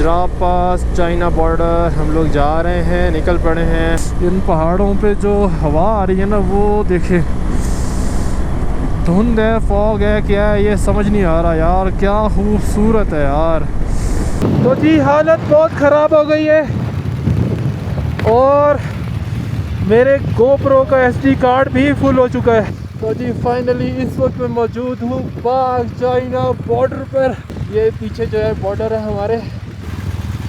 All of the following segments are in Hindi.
खुंजराब पास, चाइना बॉर्डर हम लोग जा रहे हैं, निकल पड़े हैं। इन पहाड़ों पे जो हवा आ रही है ना, वो देखे, धुंध है, फॉग है, क्या है ये समझ नहीं आ रहा यार। क्या खूबसूरत है यार। तो जी हालत बहुत ख़राब हो गई है और मेरे गोप्रो का SD कार्ड भी फुल हो चुका है। तो जी फाइनली इस वक्त मैं मौजूद हूँ पाक चाइना बॉर्डर पर। ये पीछे जो है बॉर्डर है हमारे,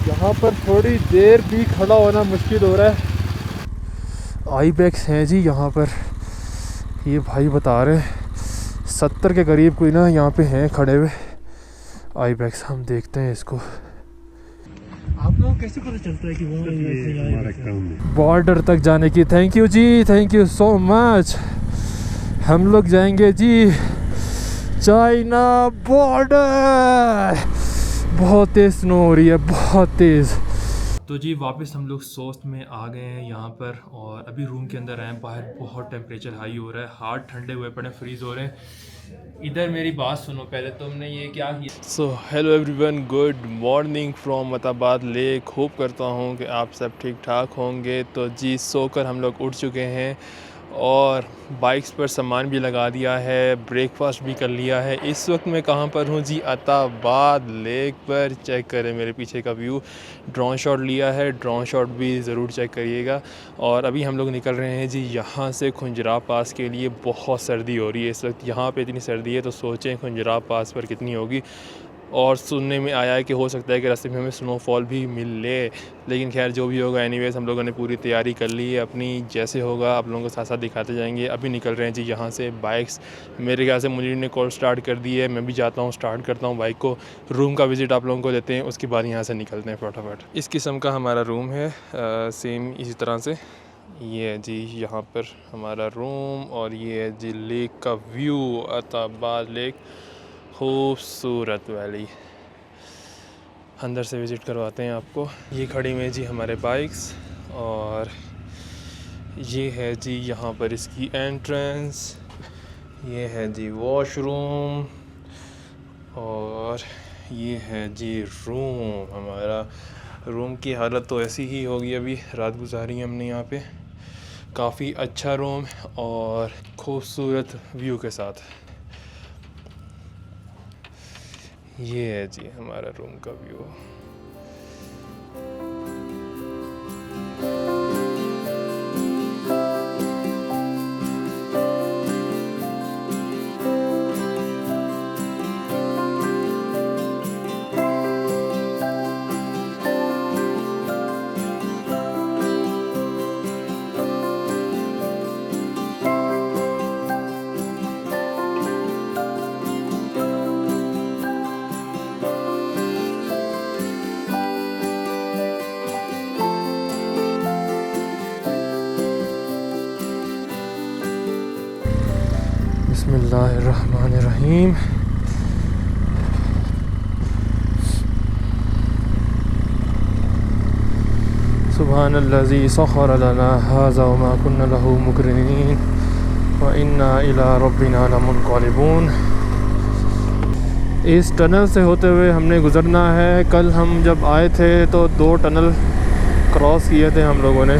यहाँ पर थोड़ी देर भी खड़ा होना मुश्किल हो रहा है। आईबैक्स हैं जी यहाँ पर, ये भाई बता रहे 70 के करीब कोई ना यहाँ पे हैं खड़े हुए आईबैक्स। हम देखते हैं इसको। आप लोगों को कैसे पता चलता है कि वो हमारा काम है बॉर्डर तक जाने की? थैंक यू जी, थैंक यू सो मच। हम लोग जाएंगे जी चाइना बॉर्डर। बहुत तेज़ स्नो हो रही है, बहुत तेज़। तो जी वापस हम लोग सोस्ट में आ गए हैं यहाँ पर और अभी रूम के अंदर आए हैं। बाहर बहुत टेम्परेचर हाई हो रहा है, हाथ ठंडे हुए पड़े, फ्रीज़ हो रहे हैं। इधर मेरी बात सुनो पहले, तुमने ये क्या किया? So hello everyone, good morning from Matabad lake. Hope करता हूँ कि आप सब ठीक ठाक होंगे। तो जी सोकर हम लोग उठ चुके हैं और बाइक्स पर सामान भी लगा दिया है, ब्रेकफास्ट भी कर लिया है। इस वक्त मैं कहाँ पर हूँ जी? अताबाद लेक पर। चेक करें मेरे पीछे का व्यू, ड्रोन शॉट लिया है, ड्रोन शॉट भी ज़रूर चेक करिएगा। और अभी हम लोग निकल रहे हैं जी यहाँ से खुंजराब पास के लिए। बहुत सर्दी हो रही है इस वक्त यहाँ पे, इतनी सर्दी है तो सोचें खुंजराब पास पर कितनी होगी। और सुनने में आया है कि हो सकता है कि रास्ते में हमें स्नोफॉल भी मिले, लेकिन खैर जो भी होगा एनीवेज हम लोगों ने पूरी तैयारी कर ली है अपनी। जैसे होगा आप लोगों को साथ साथ दिखाते जाएंगे। अभी निकल रहे हैं जी यहाँ से। बाइक्स मेरे ख्याल से मुनीर ने कॉल स्टार्ट कर दी है, मैं भी जाता हूँ, स्टार्ट करता हूँ बाइक को। रूम का विज़िट आप लोगों को देते हैं, उसके बाद यहाँ से निकलते हैं फटाफट। इस किस्म का हमारा रूम है, सेम इसी तरह से। ये है जी यहाँ पर हमारा रूम और ये है जी लेक का व्यू, अताबाद लेक, खूबसूरत वैली। अंदर से विज़िट करवाते हैं आपको। ये खड़ी में जी हमारे बाइक्स और ये है जी यहाँ पर इसकी एंट्रेंस। ये है जी वॉशरूम और ये है जी रूम हमारा। रूम की हालत तो ऐसी ही होगी, अभी रात गुजारी हमने यहाँ पे। काफ़ी अच्छा रूम और खूबसूरत व्यू के साथ। ये है जी हमारा रूम का व्यू। बिस्मिल्लाहिर्रहमानिर्रहीम। सुब्हानल्लज़ी सख़्ख़र लना हाज़ा व मा कुन्ना लहू मुक़रिनीन व इन्ना इला रब्बिना लमुनक़लिबून। इस टनल से होते हुए हमने गुज़रना है। कल हम जब आए थे तो 2 टनल क्रॉस किए थे हम लोगों ने।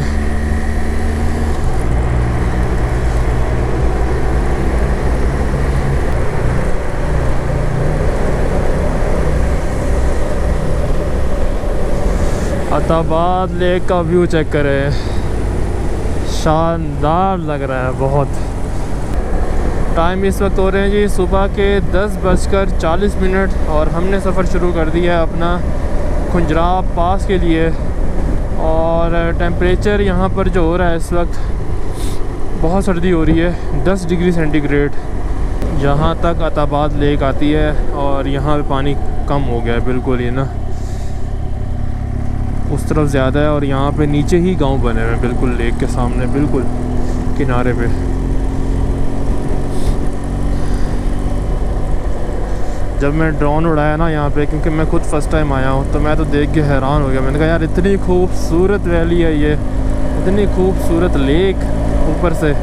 अताबाद लेक का व्यू चेक करें, शानदार लग रहा है बहुत। टाइम इस वक्त हो रहे हैं जी सुबह के 10:40 और हमने सफ़र शुरू कर दिया है अपना खुंजराब पास के लिए। और टेम्परेचर यहाँ पर जो हो रहा है इस वक्त, बहुत सर्दी हो रही है, 10 डिग्री सेंटीग्रेड। यहाँ तक अताबाद लेक आती है और यहाँ पे पानी कम हो गया है बिल्कुल, ये ना उस तरफ ज़्यादा है। और यहाँ पे नीचे ही गांव बने हुए हैं बिल्कुल लेक के सामने, बिल्कुल किनारे पे। जब मैं ड्रोन उड़ाया ना यहाँ पे, क्योंकि मैं खुद फ़र्स्ट टाइम आया हूँ, तो मैं तो देख के हैरान हो गया। मैंने कहा यार इतनी खूबसूरत वैली है ये, इतनी खूबसूरत लेक ऊपर से।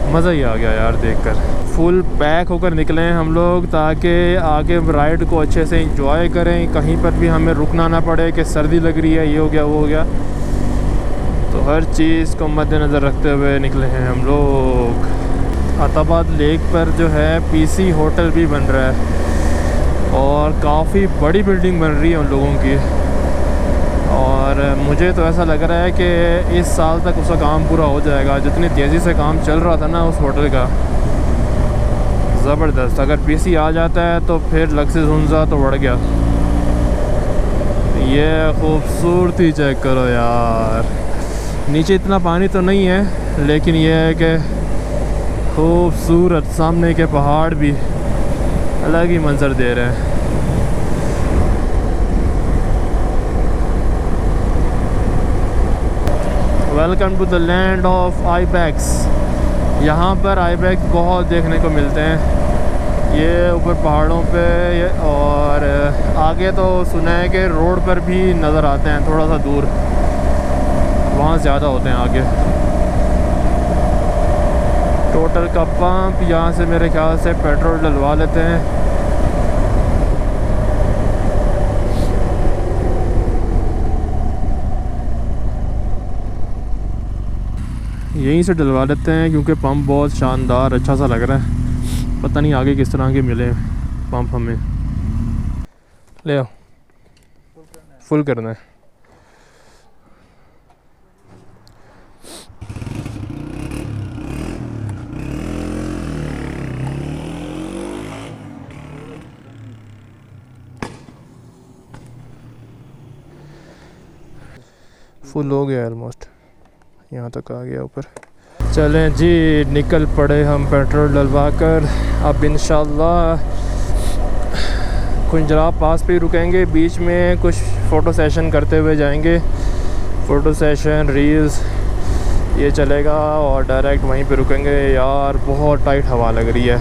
मज़ा ही आ गया यार देखकर। फुल पैक होकर निकले हैं हम लोग ताकि आगे राइड को अच्छे से एंजॉय करें, कहीं पर भी हमें रुकना ना पड़े कि सर्दी लग रही है, ये हो गया वो हो गया। तो हर चीज़ को मद्देनज़र रखते हुए निकले हैं हम लोग। अताबाद लेक पर जो है पीसी होटल भी बन रहा है और काफ़ी बड़ी बिल्डिंग बन रही है उन लोगों की, और मुझे तो ऐसा लग रहा है कि इस साल तक उसका काम पूरा हो जाएगा। जितनी तेज़ी से काम चल रहा था ना उस होटल का, ज़बरदस्त। अगर पीसी आ जाता है तो फिर लक्ष्य हुंजा तो बढ़ गया। ये खूबसूरती चेक करो यार, नीचे इतना पानी तो नहीं है लेकिन ये है कि खूबसूरत सामने के पहाड़ भी अलग ही मंजर दे रहे हैं। Welcome to the land of ibex. यहाँ पर आइबैक्स बहुत देखने को मिलते हैं, ये ऊपर पहाड़ों पे, और आगे तो सुना है कि रोड पर भी नज़र आते हैं, थोड़ा सा दूर वहाँ ज़्यादा होते हैं आगे। टोटल का पंप, यहाँ से मेरे ख्याल से पेट्रोल डलवा लेते हैं। यहीं से डलवा लेते हैं क्योंकि पंप बहुत शानदार अच्छा सा लग रहा है। पता नहीं आगे किस तरह के मिले पंप हमें। ले आओ, फुल करना है। फुल हो गया ऑलमोस्ट, यहाँ तक आ गया ऊपर। चलें जी, निकल पड़े हम पेट्रोल डलवा कर। अब इंशाल्लाह खुंजराब पास पे रुकेंगे, बीच में कुछ फ़ोटो सेशन करते हुए जाएंगे। फ़ोटो सेशन, रील्स ये चलेगा और डायरेक्ट वहीं पे रुकेंगे। यार बहुत टाइट हवा लग रही है।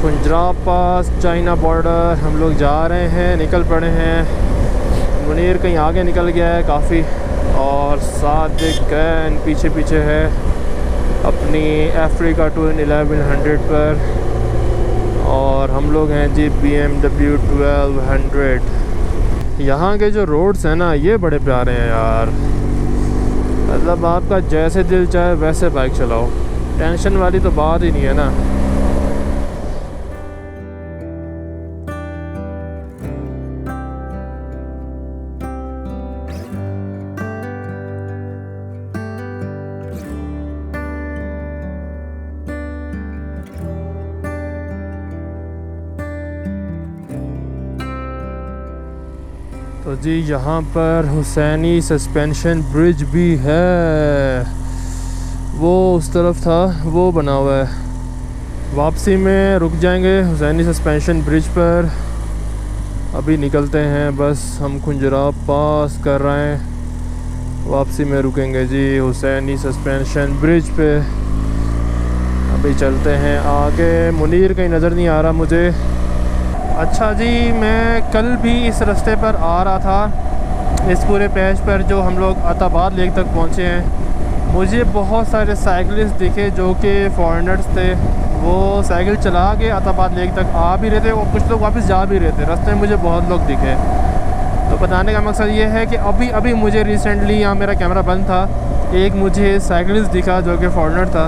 खुंजराब पास, चाइना बॉर्डर हम लोग जा रहे हैं, निकल पड़े हैं। मुनीर कहीं आगे निकल गया है काफ़ी, और सादिक कैन पीछे पीछे है अपनी अफ्रीका ट्विन 1100 पर, और हम लोग हैं जी BMW 1200। यहाँ के जो रोड्स हैं ना ये बड़े प्यारे हैं यार, मतलब आपका जैसे दिल चाहे वैसे बाइक चलाओ, टेंशन वाली तो बात ही नहीं है ना। तो जी यहाँ पर हुसैनी सस्पेंशन ब्रिज भी है, वो उस तरफ था, वो बना हुआ है। वापसी में रुक जाएंगे हुसैनी सस्पेंशन ब्रिज पर। अभी निकलते हैं, बस हम खुंजराब पास कर रहे हैं, वापसी में रुकेंगे जी हुसैनी सस्पेंशन ब्रिज पे। अभी चलते हैं आगे। मुनीर कहीं नज़र नहीं आ रहा मुझे। अच्छा जी, मैं कल भी इस रास्ते पर आ रहा था, इस पूरे पैच पर जो हम लोग अताबाद लेक तक पहुँचे हैं। मुझे बहुत सारे साइकिलिस्ट दिखे जो कि फॉरेनर्स थे, वो साइकिल चला के अताबाद लेक तक आ भी रहे थे और कुछ लोग वापस जा भी रहे थे। रास्ते में मुझे बहुत लोग दिखे। तो बताने का मकसद ये है कि अभी मुझे रिसेंटली, यहाँ मेरा कैमरा बंद था, एक मुझे साइकिलिस्ट दिखा जो कि फॉरेनर था,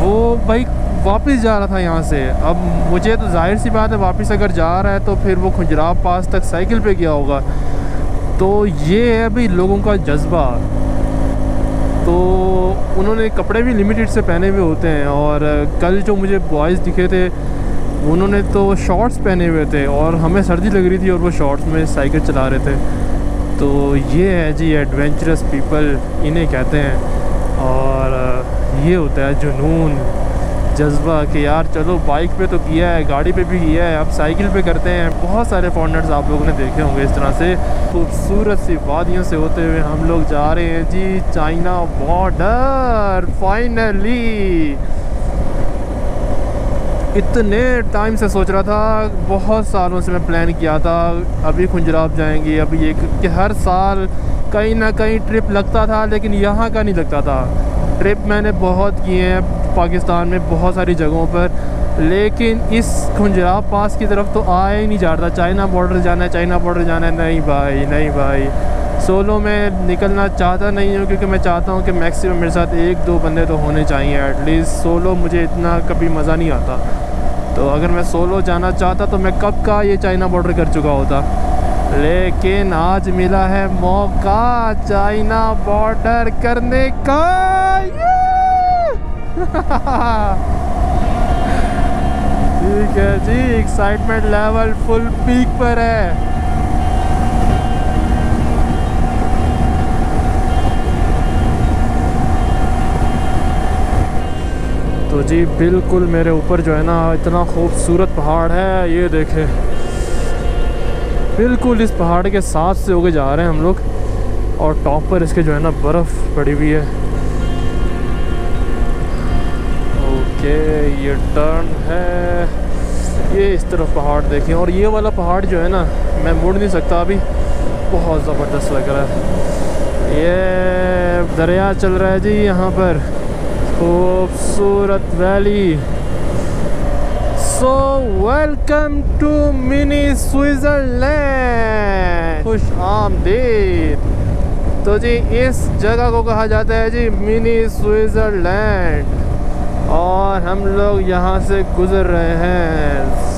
वो भाई वापस जा रहा था यहाँ से। अब मुझे तो जाहिर सी बात है, वापस अगर जा रहा है तो फिर वो खुंजराब पास तक साइकिल पे गया होगा। तो ये है अभी लोगों का जज्बा। तो उन्होंने कपड़े भी लिमिटेड से पहने हुए होते हैं, और कल जो मुझे बॉयज़ दिखे थे उन्होंने तो शॉर्ट्स पहने हुए थे, और हमें सर्दी लग रही थी और वो शॉर्ट्स में साइकिल चला रहे थे। तो ये है जी एडवेंचरस पीपल, इन्हें कहते हैं। और ये होता है जुनून, जज्बा कि यार चलो बाइक पे तो किया है, गाड़ी पे भी किया है, अब साइकिल पे करते हैं। बहुत सारे फॉरेनर्स आप लोगों ने देखे होंगे इस तरह से। खूबसूरत सी वादियों से होते हुए हम लोग जा रहे हैं जी चाइना बॉर्डर। फाइनली इतने टाइम से सोच रहा था, बहुत सालों से मैं प्लान किया था अभी खुंजराब जाएंगे, अभी एक कि हर साल कहीं ना कहीं ट्रिप लगता था, लेकिन यहाँ का नहीं लगता था। ट्रिप मैंने बहुत किए हैं पाकिस्तान में बहुत सारी जगहों पर, लेकिन इस खुंजराब पास की तरफ तो आया ही नहीं जाता। चाइना बॉर्डर जाना है, चाइना बॉर्डर जाना है, नहीं भाई नहीं भाई। सोलो में निकलना चाहता नहीं हूँ क्योंकि मैं चाहता हूँ कि मैक्सिमम मेरे साथ 1-2 बंदे तो होने चाहिए एटलीस्ट। सोलो मुझे इतना कभी मज़ा नहीं आता, तो अगर मैं सोलो जाना चाहता तो मैं कब का ये चाइना बॉर्डर कर चुका होता। लेकिन आज मिला है मौका चाइना बॉर्डर करने का। ठीक है जी, एक्साइटमेंट लेवल फुल पीक पर है। तो जी बिल्कुल मेरे ऊपर जो है ना इतना खूबसूरत पहाड़ है, ये देखें। बिल्कुल इस पहाड़ के साथ से होके जा रहे हैं हम लोग, और टॉप पर इसके जो है ना बर्फ़ पड़ी हुई है। ओके, ये टर्न है, ये इस तरफ पहाड़ देखें, और ये वाला पहाड़ जो है ना मैं मुड़ नहीं सकता अभी, बहुत ज़बरदस्त लग रहा है। ये दरिया चल रहा है जी यहाँ पर, खूबसूरत valley. So welcome to mini Switzerland, खुश आमदीद। तो जी इस जगह को कहा जाता है जी मिनी स्विट्ज़रलैंड, और हम लोग यहाँ से गुज़र रहे हैं।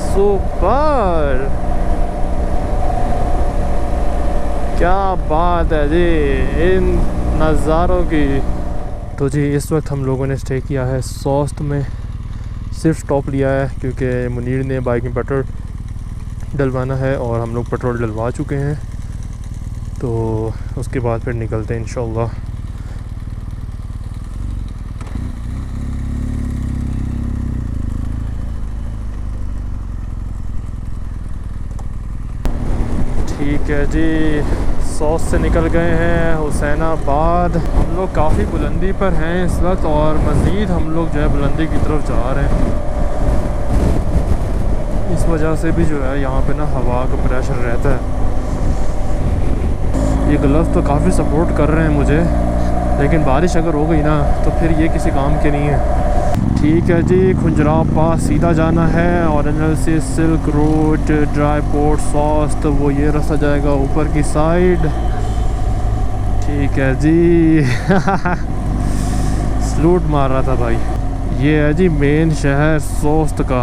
सुपर, क्या बात है जी इन नज़ारों की। तो जी इस वक्त हम लोगों ने स्टे किया है सोस्त में, सिर्फ स्टॉप लिया है क्योंकि मुनीर ने बाइक में पेट्रोल डलवाना है और हम लोग पेट्रोल डलवा चुके हैं, तो उसके बाद फिर निकलते हैं इंशाल्लाह। ठीक है जी, सौस से निकल गए हैं हुसैनाबाद। हम लोग काफ़ी बुलंदी पर हैं इस वक्त, और मज़ीद हम लोग जो है बुलंदी की तरफ जा रहे हैं। इस वजह से भी जो है यहाँ पे ना हवा का प्रेशर रहता है। ये ग्लव्स तो काफ़ी सपोर्ट कर रहे हैं मुझे, लेकिन बारिश अगर हो गई ना तो फिर ये किसी काम के नहीं है। ठीक है जी, खुंजराब पास सीधा जाना है, और एनएल से सिल्क रोड ड्राई पोर्ट सोस्त, वो ये रास्ता जाएगा ऊपर की साइड। ठीक है जी। सलूट मार रहा था भाई। ये है जी मेन शहर सोस्त का।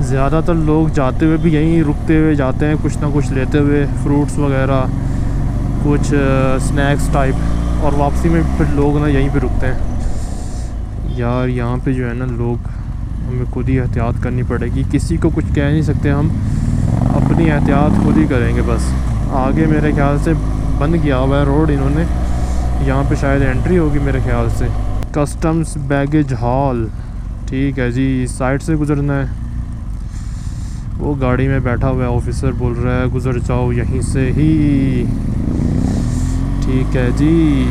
ज़्यादातर लोग जाते हुए भी यहीं रुकते हुए जाते हैं, कुछ ना कुछ लेते हुए, फ्रूट्स वगैरह, कुछ स्नैक्स टाइप, और वापसी में फिर लोग ना यहीं पे रुकते हैं। यार यहाँ पे जो है ना लोग, हमें खुद ही एहतियात करनी पड़ेगी, किसी को कुछ कह नहीं सकते हम, अपनी एहतियात खुद ही करेंगे बस। आगे मेरे ख्याल से बंद किया हुआ है रोड इन्होंने, यहाँ पे शायद एंट्री होगी मेरे ख्याल से। कस्टम्स बैगेज हॉल, ठीक है जी, साइड से गुजरना है। वो गाड़ी में बैठा हुआ है ऑफिसर, बोल रहा है गुजर जाओ यहीं से ही। ठीक है जी,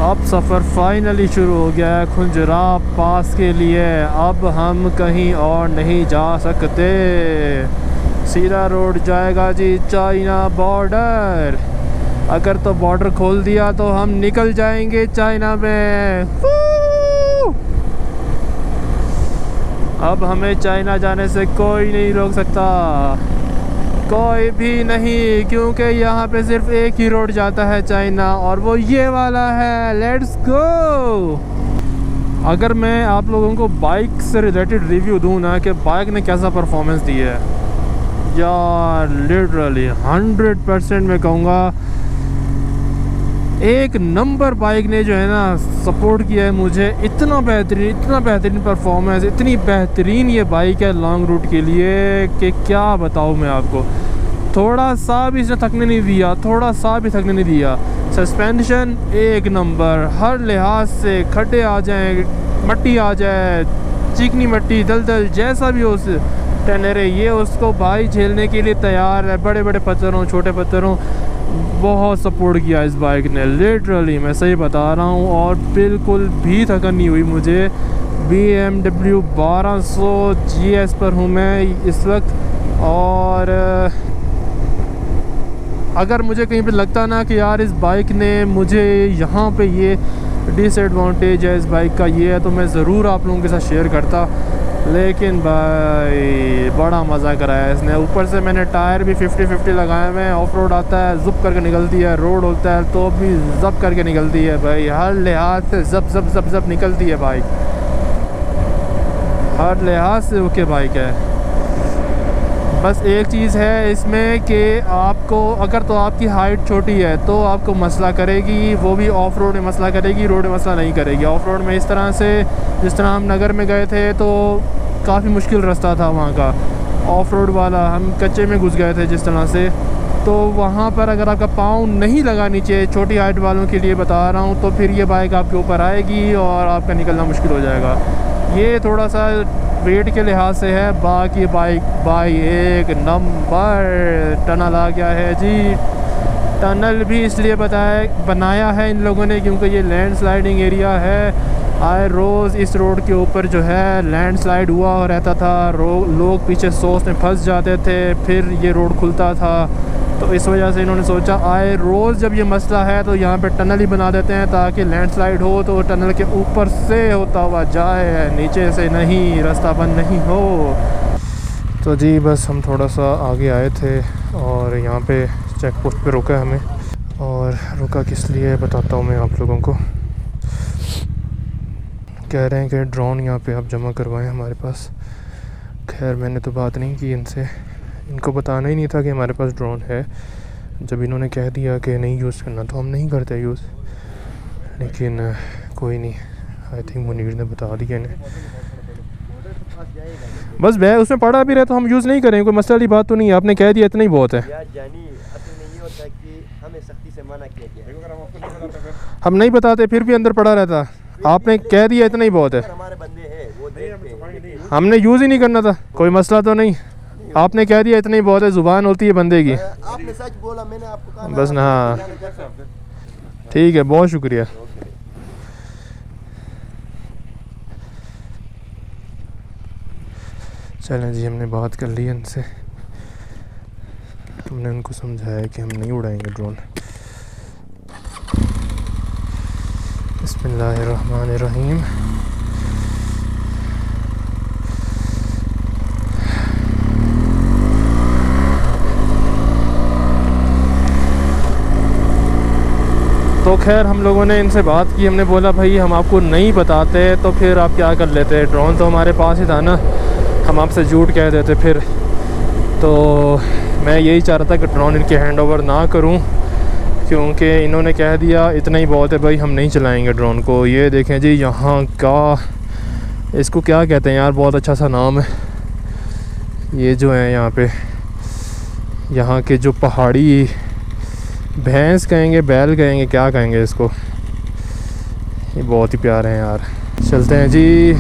अब सफ़र फाइनली शुरू हो गया है खुंजराब पास के लिए। अब हम कहीं और नहीं जा सकते, सीधा रोड जाएगा जी चाइना बॉर्डर। अगर तो बॉर्डर खोल दिया तो हम निकल जाएंगे चाइना में। अब हमें चाइना जाने से कोई नहीं रोक सकता, कोई भी नहीं, क्योंकि यहाँ पे सिर्फ एक ही रोड जाता है चाइना, और वो ये वाला है। Let's go. अगर मैं आप लोगों को बाइक से रिलेटेड रिव्यू दूँ ना कि बाइक ने कैसा परफॉर्मेंस दिया है, यार लिटरली 100% मैं कहूँगा एक नंबर बाइक ने जो है ना सपोर्ट किया है मुझे। इतना बेहतरीन परफॉर्मेंस, इतनी बेहतरीन ये बाइक है लॉन्ग रूट के लिए कि क्या बताऊँ मैं आपको। थोड़ा सा भी इसने थकने नहीं दिया, थोड़ा सा भी थकने नहीं दिया। सस्पेंशन एक नंबर, हर लिहाज से, खड्डे आ जाएँ, मट्टी आ जाए, चिकनी मट्टी, दलदल, जैसा भी हो टेनरे, ये उसको भाई झेलने के लिए तैयार है। बड़े बड़े पत्थरों, छोटे पत्थरों, बहुत सपोर्ट किया इस बाइक ने, लिटरली मैं सही बता रहा हूँ। और बिल्कुल भी थकन नहीं हुई मुझे। BMW 1200 GS पर हूँ मैं इस वक्त, और अगर मुझे कहीं पे लगता ना कि यार इस बाइक ने मुझे यहाँ पे ये डिसएडवांटेज है इस बाइक का ये है, तो मैं ज़रूर आप लोगों के साथ शेयर करता, लेकिन भाई बड़ा मज़ा कराया इसने। ऊपर से मैंने टायर भी 50-50 लगाए हुए हैं। ऑफ रोड आता है ज़ुप करके निकलती है, रोड होता है तो भी ज़ब करके निकलती है भाई, हर लिहाज से ज़ब ज़ब ज़ब ज़ब निकलती है बाइक, हर लिहाज से ओके बाइक है। बस एक चीज़ है इसमें कि आपको अगर तो आपकी हाइट छोटी है तो आपको मसला करेगी, वो भी ऑफ रोड में मसला करेगी, रोड में मसला नहीं करेगी। ऑफ रोड में इस तरह से, जिस तरह हम नगर में गए थे तो काफ़ी मुश्किल रास्ता था वहाँ का, ऑफ रोड वाला, हम कच्चे में घुस गए थे जिस तरह से, तो वहाँ पर अगर आपका पाँव नहीं लगा नीचे, छोटी हाइट वालों के लिए बता रहा हूँ, तो फिर ये बाइक आपके ऊपर आएगी और आपका निकलना मुश्किल हो जाएगा। ये थोड़ा सा वेट के लिहाज से है, बाकी बाइक भाई एक नंबर। टनल आ गया है जी। टनल भी इसलिए बनाया है इन लोगों ने क्योंकि ये लैंड स्लाइडिंग एरिया है। आए रोज़ इस रोड के ऊपर जो है लैंड स्लाइड हुआ रहता था, लोग पीछे सोच में फंस जाते थे, फिर ये रोड खुलता था। तो इस वजह से इन्होंने सोचा आए रोज़ जब ये मसला है तो यहाँ पे टनल ही बना देते हैं, ताकि लैंडस्लाइड हो तो टनल के ऊपर से होता हुआ जाए, नीचे से नहीं, रास्ता बंद नहीं हो। तो जी बस हम थोड़ा सा आगे आए थे और यहाँ पे चेक पोस्ट पे रोका हमें, और रुका किस लिए बताता हूँ मैं आप लोगों को। कह रहे हैं कि ड्रोन यहाँ पे आप जमा करवाएं हमारे पास। खैर मैंने तो बात नहीं की इनसे, इनको बताना ही नहीं था कि हमारे पास ड्रोन है। जब इन्होंने कह दिया कि नहीं यूज़ करना तो हम नहीं करते यूज़, लेकिन कोई नहीं, आई थिंक मुनीर ने बता दिया इन्हें। बस वह उसमें पड़ा भी रहे तो हम यूज़ नहीं करें, कोई मसले वाली बात तो नहीं है, आपने कह दिया इतना ही बहुत है। हम नहीं बताते फिर भी अंदर पड़ा रहता, आपने कह दिया इतना ही बहुत है, हमने यूज़ ही नहीं करना था, कोई मसला तो नहीं, आपने कह दिया इतना ही बहुत है, ज़ुबान होती है बंदे की। आपने सच बोला, मैंने आपको कहा बस ना, हाँ ठीक है, बहुत शुक्रिया। चलें जी, हमने बात कर ली इनसे, हमने उनको समझाया कि हम नहीं उड़ाएंगे ड्रोन। बिस्मिल्लाहिर्रहमानिर्रहीम। तो खैर हम लोगों ने इनसे बात की, हमने बोला भाई हम आपको नहीं बताते तो फिर आप क्या कर लेते, ड्रोन तो हमारे पास ही था ना, हम आपसे झूठ कह देते फिर। तो मैं यही चाह रहा था कि ड्रोन इनके हैंड ओवर ना करूं, क्योंकि इन्होंने कह दिया इतना ही बहुत है भाई, हम नहीं चलाएंगे ड्रोन को। ये देखें जी, यहाँ का इसको क्या कहते हैं यार, बहुत अच्छा सा नाम है ये जो है यहाँ पे, यहाँ के जो पहाड़ी भैंस कहेंगे, बैल कहेंगे, क्या कहेंगे इसको, ये बहुत ही प्यारे हैं यार। चलते हैं जी।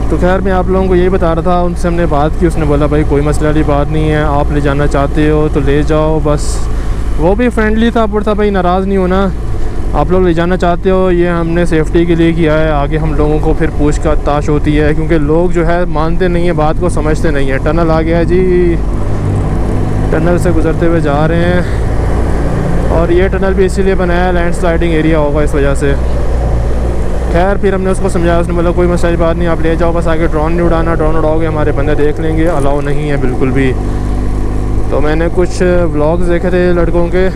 तो खैर मैं आप लोगों को यही बता रहा था, उनसे हमने बात की, उसने बोला भाई कोई मसला वाली बात नहीं है, आप ले जाना चाहते हो तो ले जाओ बस। वो भी फ्रेंडली था, बोलता भाई नाराज़ नहीं होना, आप लोग ले जाना चाहते हो, ये हमने सेफ्टी के लिए किया है, आगे हम लोगों को फिर पूछताछ होती है, क्योंकि लोग जो है मानते नहीं है बात को, समझते नहीं है। टनल आ गया है जी, टनल से गुज़रते हुए जा रहे हैं, और ये टनल भी इसीलिए बनाया है, लैंड स्लाइडिंग एरिया होगा इस वजह से। खैर फिर हमने उसको समझाया, उसने बोला कोई मसला बात नहीं, आप ले जाओ, बस आगे ड्रोन नहीं उड़ाना, ड्रोन उड़ाओगे हमारे बंदे देख लेंगे, अलाउ नहीं है बिल्कुल भी। तो मैंने कुछ व्लॉग्स देखे थे लड़कों के,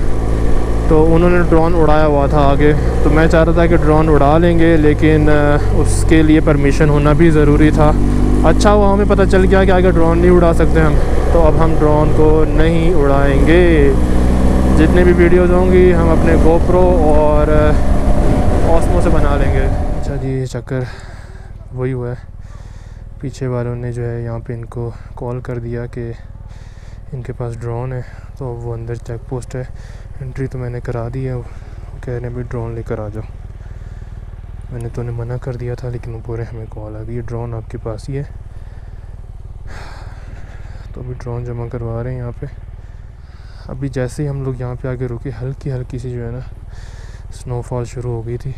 तो उन्होंने ड्रोन उड़ाया हुआ था आगे, तो मैं चाह रहा था कि ड्रोन उड़ा लेंगे, लेकिन उसके लिए परमिशन होना भी ज़रूरी था। अच्छा हुआ हमें पता चल गया कि आगे ड्रोन नहीं उड़ा सकते हम, तो अब हम ड्रोन को नहीं उड़ाएंगे। जितने भी वीडियोज़ होंगी हम अपने गोप्रो और ऑस्मो से बना लेंगे। अच्छा जी, ये चक्कर वही हुआ है, पीछे वालों ने जो है यहाँ पे इनको कॉल कर दिया कि इनके पास ड्रोन है, तो वो अंदर चेक पोस्ट है, एंट्री तो मैंने करा दी है, वो कह रहे हैं भी ड्रोन लेकर आ जाओ। मैंने तो उन्हें मना कर दिया था, लेकिन वो पूरे हमें कॉल आ गई, ड्रोन आपके पास ही है। तो अभी ड्रोन जमा करवा रहे हैं यहाँ पे। अभी जैसे ही हम लोग यहाँ पे आगे रुके, हल्की हल्की सी जो है ना स्नोफॉल शुरू हो गई थी,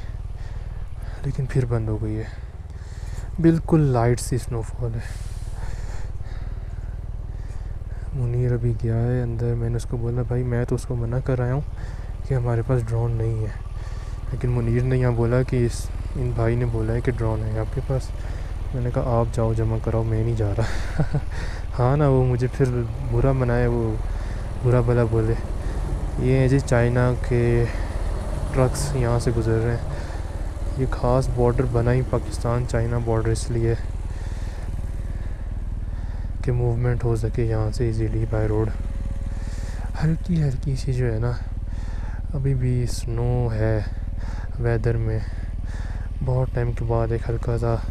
लेकिन फिर बंद हो गई है, बिल्कुल लाइट सी स्नोफॉल है। मुनीर अभी गया है अंदर। मैंने उसको बोला भाई मैं तो उसको मना कर रहा हूँ कि हमारे पास ड्रोन नहीं है, लेकिन मुनीर ने यहाँ बोला कि इन भाई ने बोला है कि ड्रोन है आपके पास। मैंने कहा आप जाओ जमा कराओ, मैं नहीं जा रहा। हाँ ना, वो मुझे फिर बुरा मनाए, वो बुरा भला बोले। ये हैं जी चाइना के ट्रक्स यहाँ से गुजर रहे हैं। ये ख़ास बॉर्डर बना ही पाकिस्तान चाइना बॉर्डर इसलिए कि मूवमेंट हो सके यहाँ से इजीली बाय रोड। हल्की हल्की सी जो है ना अभी भी स्नो है वेदर में। बहुत टाइम के बाद एक हल्का सा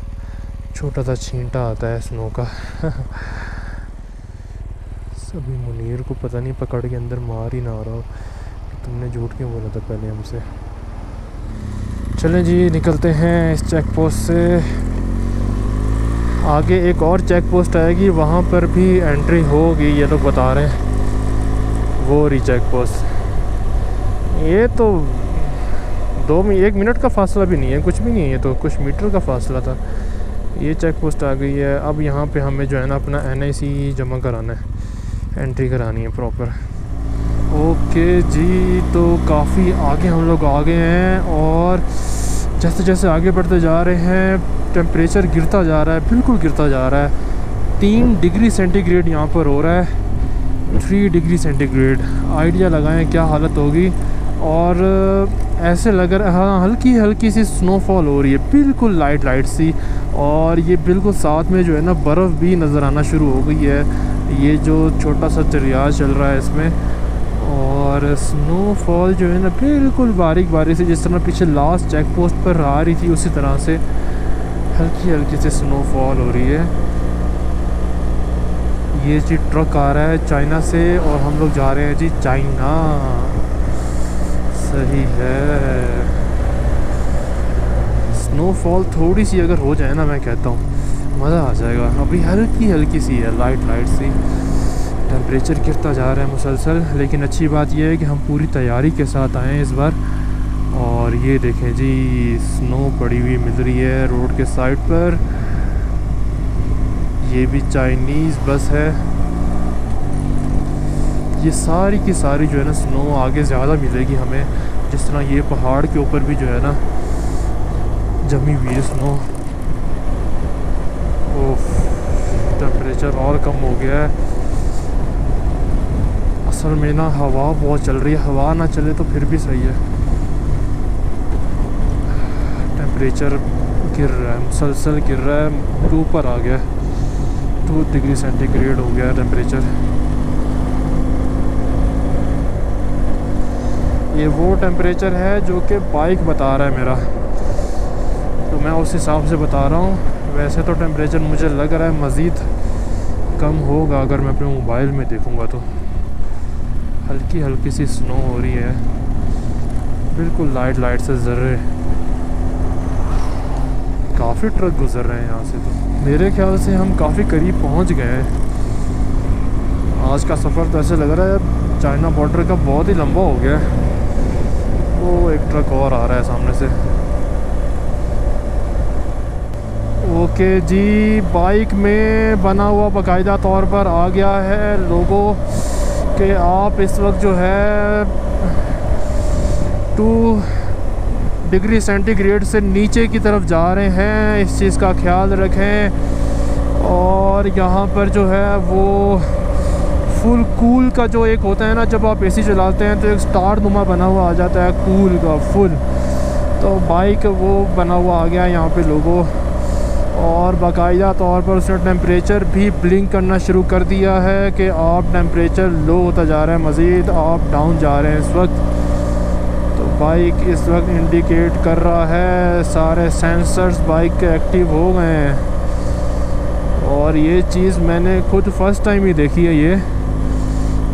छोटा सा छींटा आता है स्नो का। सभी मुनीर को पता नहीं पकड़ के अंदर मार ही ना रहा हो कि तुमने झूठ क्यों बोला था पहले हमसे। चलें जी निकलते हैं इस चेक पोस्ट से। आगे एक और चेक पोस्ट आएगी, वहाँ पर भी एंट्री होगी ये लोग बता रहे हैं। वो रही चेक पोस्ट। ये तो 1 मिनट का फासला भी नहीं है, कुछ भी नहीं है, ये तो कुछ मीटर का फासला था। ये चेक पोस्ट आ गई है। अब यहाँ पे हमें जो है ना अपना NIC जमा कराना है, एंट्री करानी है प्रॉपर। ओके जी, तो काफ़ी आगे हम लोग आ गए हैं और जैसे जैसे आगे बढ़ते जा रहे हैं टेम्परेचर गिरता जा रहा है, बिल्कुल गिरता जा रहा है। 3 डिग्री सेंटीग्रेड यहाँ पर हो रहा है, 3 डिग्री सेंटीग्रेड। आइडिया लगाएं क्या हालत होगी। और ऐसे लग रहा है हाँ हल्की हल्की सी स्नोफॉल हो रही है, बिल्कुल लाइट लाइट सी। और ये बिल्कुल साथ में जो है ना बर्फ़ भी नज़र आना शुरू हो गई है। ये जो छोटा सा दरिया चल रहा है इसमें, और स्नोफॉल जो है ना बिल्कुल बारीक बारीक से, जिस तरह पीछे लास्ट चेक पोस्ट पर आ रही थी उसी तरह से हल्की हल्की से स्नोफॉल हो रही है। ये जी ट्रक आ रहा है चाइना से और हम लोग जा रहे हैं जी चाइना। सही है। स्नोफॉल थोड़ी सी अगर हो जाए ना, मैं कहता हूँ मज़ा आ जाएगा। अभी हल्की हल्की सी है, लाइट लाइट सी। टेम्परेचर गिरता जा रहा है मुसलसल, लेकिन अच्छी बात यह है कि हम पूरी तैयारी के साथ आए हैं इस बार। और ये देखें जी स्नो पड़ी हुई मिल रही है रोड के साइड पर। ये भी चाइनीज़ बस है। ये सारी की सारी जो है ना स्नो आगे ज़्यादा मिलेगी हमें, जिस तरह ये पहाड़ के ऊपर भी जो है ना जमी हुई है स्नो। ओह, टेम्परेचर और कम हो गया है। असल में ना हवा बहुत चल रही है, हवा ना चले तो फिर भी सही है। टेम्परेचर गिर रहा है, मुसलसल गिर रहा है, ऊपर आ गया, 2 डिग्री सेंटीग्रेड हो गया टेम्परेचर। ये वो टेम्परेचर है जो कि बाइक बता रहा है मेरा, तो मैं उस हिसाब से बता रहा हूँ। वैसे तो टेम्परेचर मुझे लग रहा है मज़ीद कम होगा अगर मैं अपने मोबाइल में देखूँगा तो। हल्की हल्की सी स्नो हो रही है, बिल्कुल लाइट लाइट से ज़र्रे। काफ़ी ट्रक गुजर रहे हैं यहाँ से, तो मेरे ख्याल से हम काफ़ी करीब पहुँच गए हैं। आज का सफ़र तो ऐसे लग रहा है चाइना बॉर्डर का बहुत ही लंबा हो गया है। वो एक ट्रक और आ रहा है सामने से। ओके जी, बाइक में बना हुआ बाकायदा तौर पर आ गया है लोगों कि आप इस वक्त जो है 2 डिग्री सेंटीग्रेड से नीचे की तरफ जा रहे हैं। इस चीज़ का ख्याल रखें। और यहाँ पर जो है वो फुल कूल का जो एक होता है ना, जब आप AC चलाते हैं तो एक स्टार नुमा बना हुआ आ जाता है कूल का फुल, तो बाइक वो बना हुआ आ गया है यहाँ पे लोगों। और बाकायदा तौर पर उसने टेम्परेचर भी ब्लिंक करना शुरू कर दिया है कि आप टेम्परेचर लो होता जा रहा है, मज़ीद आप डाउन जा रहे हैं इस वक्त। तो बाइक इस वक्त इंडिकेट कर रहा है, सारे सेंसर्स बाइक के एक्टिव हो गए हैं। और ये चीज़ मैंने खुद फर्स्ट टाइम ही देखी है। ये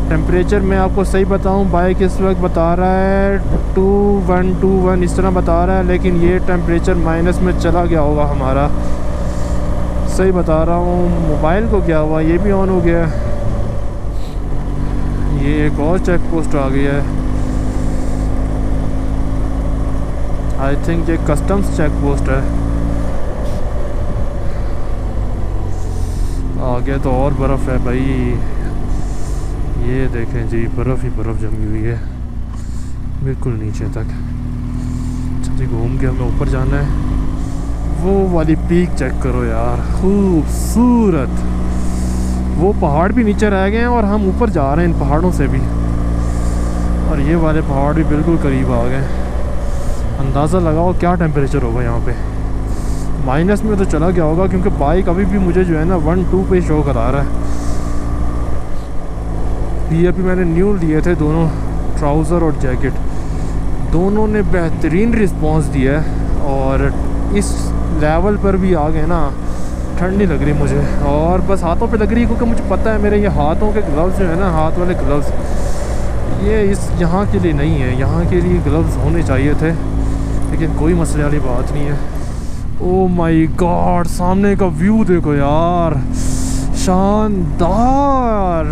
टेम्परेचर मैं आपको सही बताऊं, बाइक इस वक्त बता रहा है 2121 इस तरह बता रहा है, लेकिन ये टेम्परेचर माइनस में चला गया होगा हमारा। सही बता रहा हूँ। मोबाइल को क्या हुआ, ये भी ऑन हो गया। ये एक और चेक पोस्ट आ गई है, आई थिंक ये कस्टम्स चेक पोस्ट है। आगे तो और बर्फ़ है भाई। ये देखें जी, बर्फ़ ही बर्फ़ जमी हुई है बिल्कुल नीचे तक। चलिए घूम के हमें ऊपर जाना है। वो वाली पीक चेक करो यार, खूबसूरत। वो पहाड़ भी नीचे रह गए हैं और हम ऊपर जा रहे हैं इन पहाड़ों से भी, और ये वाले पहाड़ भी बिल्कुल करीब आ गए। अंदाज़ा लगाओ क्या टेम्परेचर होगा यहाँ पे। माइनस में तो चला गया होगा क्योंकि बाइक अभी भी मुझे जो है ना 1-2 पे शो करा रहा है। ये अभी मैंने न्यू लिए थे दोनों, ट्राउज़र और जैकेट, दोनों ने बेहतरीन रिस्पांस दिया है। और इस लेवल पर भी आ गए ना, ठंड नहीं लग रही मुझे, और बस हाथों पे लग रही है क्योंकि मुझे पता है मेरे ये हाथों के ग्लव्स जो है ना, हाथ वाले ग्लव्स, ये इस यहाँ के लिए नहीं है। यहाँ के लिए ग्लव्स होने चाहिए थे, लेकिन कोई मसले वाली बात नहीं है। ओ माय गॉड, सामने का व्यू देखो यार, शानदार,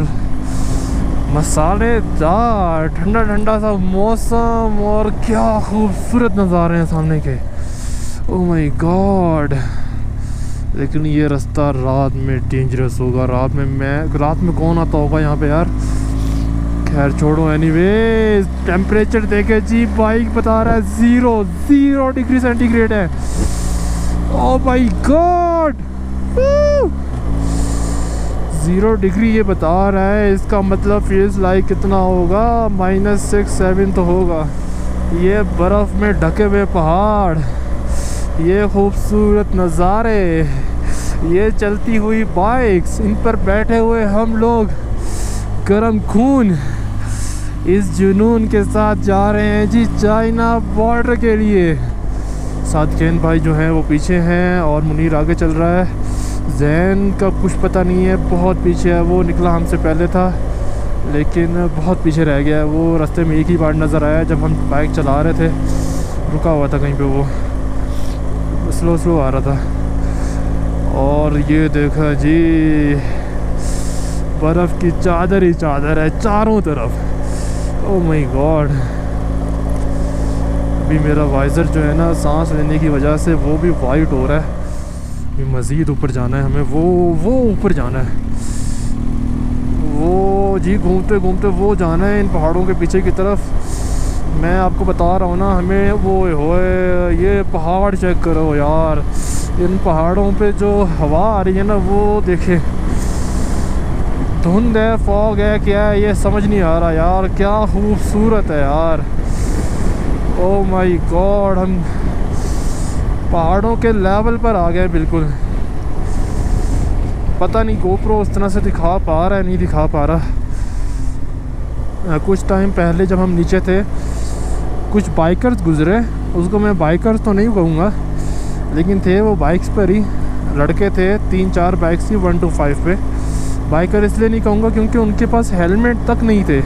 मसालेदार, ठंडा ठंडा सा मौसम, और क्या खूबसूरत नज़ारे हैं सामने के। ओ माय गॉड, लेकिन ये रास्ता रात में डेंजरस होगा। रात में कौन आता होगा यहाँ पे यार। खैर छोड़ो, एनीवे टेम्परेचर देखे जी, बाइक बता रहा है 0 डिग्री सेंटीग्रेड है। ओ माय गॉड, 0 डिग्री ये बता रहा है, इसका मतलब फील्स लाइक कितना होगा, -6-7 तो होगा। ये बर्फ़ में ढके हुए पहाड़, ये खूबसूरत नज़ारे, ये चलती हुई बाइक्स, इन पर बैठे हुए हम लोग गर्म खून इस जुनून के साथ जा रहे हैं जी चाइना बॉर्डर के लिए। सादकेन भाई जो हैं वो पीछे हैं और मुनीर आगे चल रहा है। जैन का कुछ पता नहीं है, बहुत पीछे है, वो निकला हमसे पहले था लेकिन बहुत पीछे रह गया है। वो रास्ते में एक ही बार नज़र आया जब हम बाइक चला रहे थे, रुका हुआ था कहीं पे, वो स्लो आ रहा था। और ये देखा जी, बर्फ़ की चादर ही चादर है चारों तरफ। ओह माय गॉड, अभी मेरा वाइज़र जो है ना सांस लेने की वजह से वो भी वाइट हो रहा है। अभी मज़ीद ऊपर जाना है हमें, वो ऊपर जाना है, वो जी घूमते घूमते वो जाना है इन पहाड़ों के पीछे की तरफ। मैं आपको बता रहा हूँ ना, हमें वो होए, ये पहाड़ चेक करो यार, इन पहाड़ों पे जो हवा आ रही है ना, वो देखे, धुंध है, फॉग है, क्या है ये समझ नहीं आ रहा यार, क्या खूबसूरत है यार। ओह माय गॉड, हम पहाड़ों के लेवल पर आ गए बिल्कुल। पता नहीं गोप्रो उस तरह से दिखा पा रहा है, नहीं दिखा पा रहा। कुछ टाइम पहले जब हम नीचे थे, कुछ बाइकर्स गुजरे, उसको मैं बाइकर्स तो नहीं कहूँगा, लेकिन थे वो बाइक्स पर ही, लड़के थे, 3-4 बाइक्स थी 1 to 5 पे। बाइकर इसलिए नहीं कहूँगा क्योंकि उनके पास हेलमेट तक नहीं थे।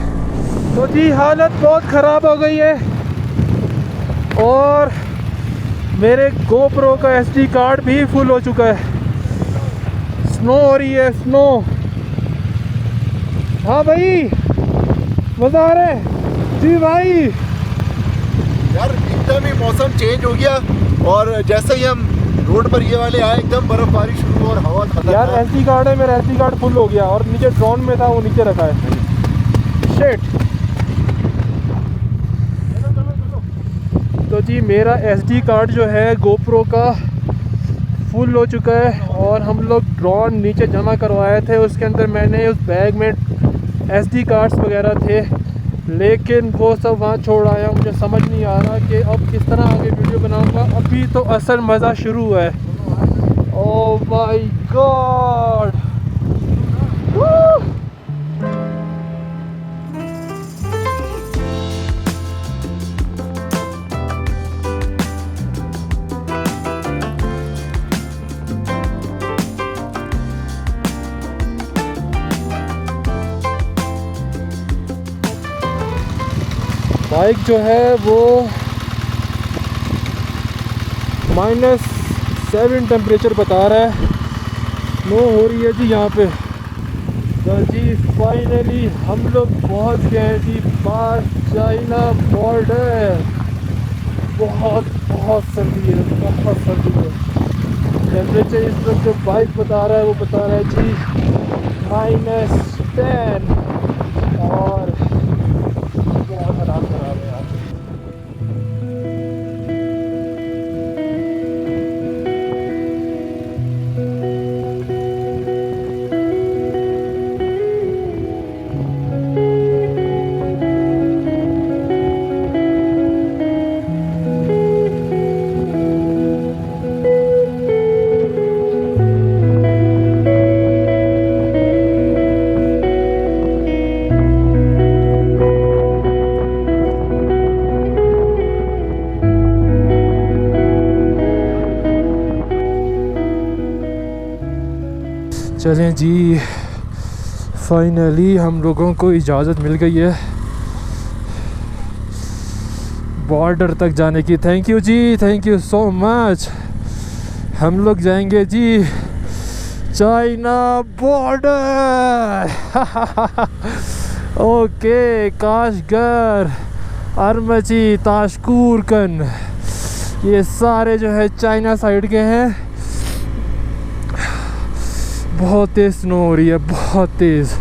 तो जी हालत बहुत ख़राब हो गई है, और मेरे गोप्रो का SD कार्ड भी फुल हो चुका है। स्नो हो रही है, स्नो। हाँ भाई, मज़ा आ रहा है जी भाई। यार एकदम ही मौसम चेंज हो गया, और जैसे ही हम रोड पर ये वाले आए, एकदम बर्फबारी शुरू और हवा खतरनाक। यार SD कार्ड है, मेरा SD कार्ड फुल हो गया, और नीचे ड्रोन में था, वो नीचे रखा है। शिट। तो जी मेरा SD कार्ड जो है गोप्रो का फुल हो चुका है, और हम लोग ड्रोन नीचे जमा करवाए थे, उसके अंदर मैंने उस बैग में SD कार्ड्स वगैरह थे, लेकिन वो सब वहाँ छोड़ आया। मुझे समझ नहीं आ रहा कि अब किस तरह आगे वीडियो बनाऊंगा। अभी तो असल मज़ा शुरू हुआ है। ओह माय गॉड, बाइक जो है वो -7 टेम्परेचर बता रहा है, स्नो हो रही है जी यहाँ पे। तो जी फाइनली हम लोग पहुँच गए जी पास चाइना बॉर्डर। बहुत सर्दी है, बहुत सर्दी है। टेम्परेचर इस वक्त जो बाइक बता रहा है वो बता रहा है जी -10। और बहुत हालात खराब है यार। चलें जी, फाइनली हम लोगों को इजाज़त मिल गई है बॉर्डर तक जाने की। थैंक यू जी, थैंक यू सो मच। हम लोग जाएंगे जी China border. Okay, Kashgar, Urumqi, Tashkurgan, ये सारे जो है चाइना साइड के हैं। बहुत तेज़ स्नो हो रही है, बहुत तेज़।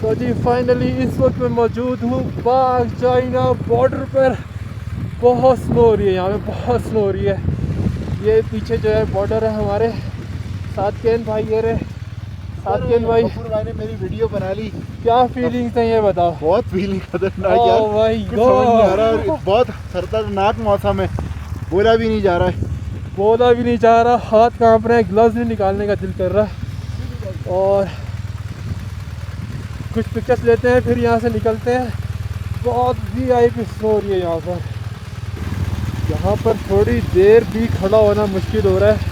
तो जी फाइनली इस वक्त मैं मौजूद हूँ पाक चाइना बॉर्डर पर। बहुत स्नो हो रही है यहाँ पे, बहुत स्नो हो रही है। ये पीछे जो है बॉर्डर है हमारे। सातकेन भाई, ये रहे सातकेन भाई। भाई ने मेरी वीडियो बना ली। क्या फीलिंग्स हैं ये बताओ। बहुत फीलिंग खतरनाक यार। ओह भाई कुछ समझ नहीं आ रहा है। बहुत खतरनाक मौसम है, बोला भी नहीं जा रहा है। बोला भी नहीं जा रहा, हाथ कांप रहे हैं, ग्लव्स भी निकालने का दिल कर रहा है। और कुछ पिक्चर्स लेते हैं, फिर यहाँ से निकलते हैं। बहुत VIP स्नो हो रही है यहाँ पर। यहाँ पर थोड़ी देर भी खड़ा होना मुश्किल हो रहा है।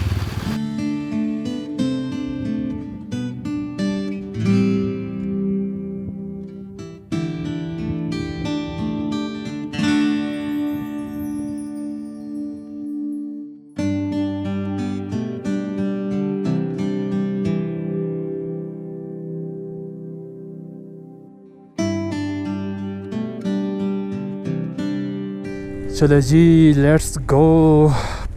चले जी, लेट्स गो।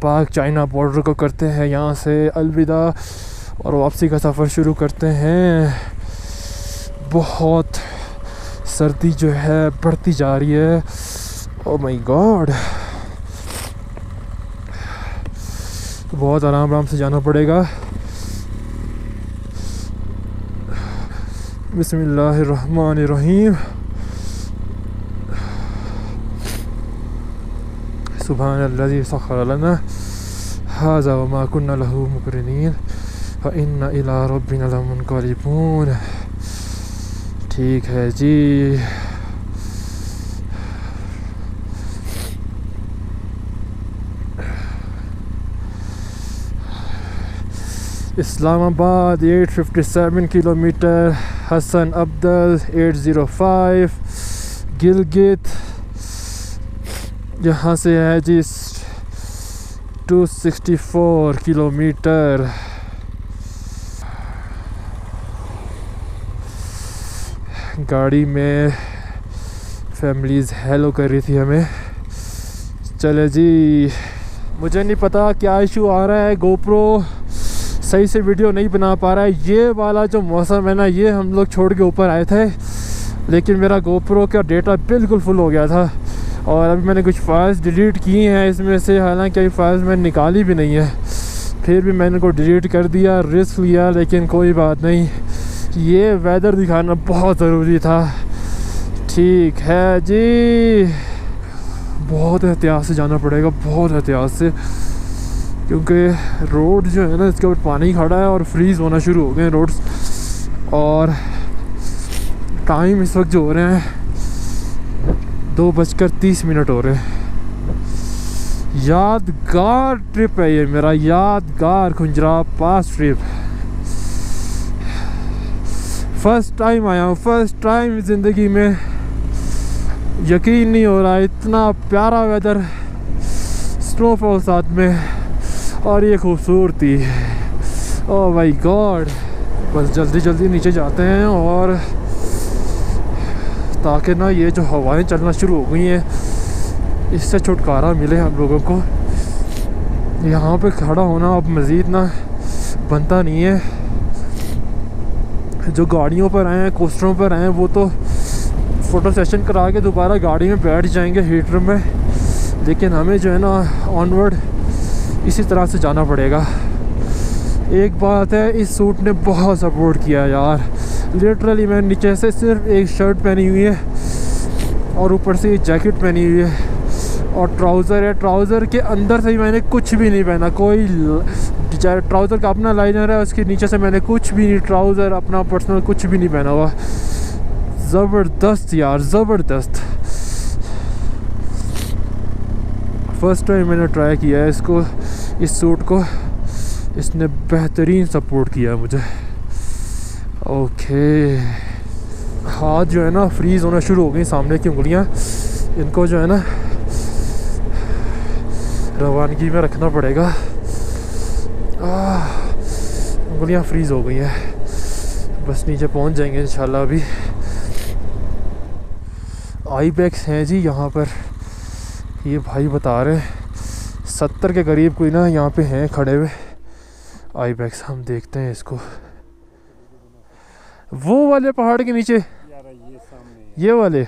पाक चाइना बॉर्डर को करते हैं यहाँ से अलविदा और वापसी का सफ़र शुरू करते हैं। बहुत सर्दी जो है बढ़ती जा रही है। ओह माय गॉड, बहुत आराम से जाना पड़ेगा। बिस्मिल्लाहिर्रहमानिर्रहीम। सुब्हानल्लज़ी सख़्ख़र लना हाज़ा व मा कुन्ना लहू मुक़रिनीन व इन्ना इला रब्बिना लमुनक़लिबून। ठीक है जी। इस्लामाबाद 857 किलोमीटर, हसन अब्दल 805, गिलगित यहाँ से है जी 264 किलोमीटर। गाड़ी में फैमिलीज़ हेलो कर रही थी हमें। चले जी, मुझे नहीं पता क्या इशू आ रहा है, गोप्रो सही से वीडियो नहीं बना पा रहा है। ये वाला जो मौसम है ना, ये हम लोग छोड़ के ऊपर आए थे, लेकिन मेरा गोप्रो का डेटा बिल्कुल फुल हो गया था। और अभी मैंने कुछ फाइल्स डिलीट की हैं इसमें से, हालांकि अभी फाइल्स मैंने निकाली भी नहीं है, फिर भी मैंने को डिलीट कर दिया, रिस्क लिया। लेकिन कोई बात नहीं, ये वेदर दिखाना बहुत ज़रूरी था। ठीक है जी, बहुत एहतियात से जाना पड़ेगा, बहुत एहतियात से, क्योंकि रोड जो है ना, इसके ऊपर पानी खड़ा है और फ्रीज़ होना शुरू हो गए रोड्स। और टाइम इस वक्त जो हो रहे हैं 2:30 हो रहे हैं। यादगार ट्रिप है ये मेरा, यादगार खुंजरा पास ट्रिप। फर्स्ट टाइम आया हूँ, फर्स्ट टाइम ज़िंदगी में। यकीन नहीं हो रहा, इतना प्यारा वेदर, स्नोफॉल साथ में, और ये खूबसूरती। Oh my God. बस जल्दी जल्दी नीचे जाते हैं, और ताकि ना ये जो हवाएं चलना शुरू हो गई हैं, इससे छुटकारा मिले हम लोगों को। यहाँ पे खड़ा होना अब मज़ीद ना बनता नहीं है। जो गाड़ियों पर आए हैं, कोस्टरों पर आए हैं, वो तो फ़ोटो सेशन करा के दोबारा गाड़ी में बैठ जाएंगे हीटर में, लेकिन हमें जो है ना ऑनवर्ड इसी तरह से जाना पड़ेगा। एक बात है, इस सूट ने बहुत सपोर्ट किया यार, लिटरली मैं नीचे से सिर्फ एक शर्ट पहनी हुई है और ऊपर से एक जैकेट पहनी हुई है और ट्राउज़र है। ट्राउज़र के अंदर से ही मैंने कुछ भी नहीं पहना, कोई ट्राउज़र का अपना लाइनर है, उसके नीचे से मैंने कुछ भी नहीं, ट्राउज़र अपना पर्सनल कुछ भी नहीं पहना हुआ। ज़बरदस्त यार, ज़बरदस्त। फर्स्ट टाइम मैंने ट्राई किया है इसको, इस सूट को, इसने बेहतरीन सपोर्ट किया मुझे। ओके, हाथ जो है ना फ्रीज़ होना शुरू हो गई, सामने की उंगलियां, इनको जो है ना रवानगी में रखना पड़ेगा। उंगलियां फ्रीज़ हो गई हैं, बस नीचे पहुंच जाएंगे इंशाल्लाह। अभी आईबैक्स हैं जी यहाँ पर, ये भाई बता रहे हैं 70 के करीब कोई ना यहाँ पे हैं खड़े हुए आईबैक्स। हम देखते हैं इसको, वो वाले पहाड़ के नीचे, ये वाले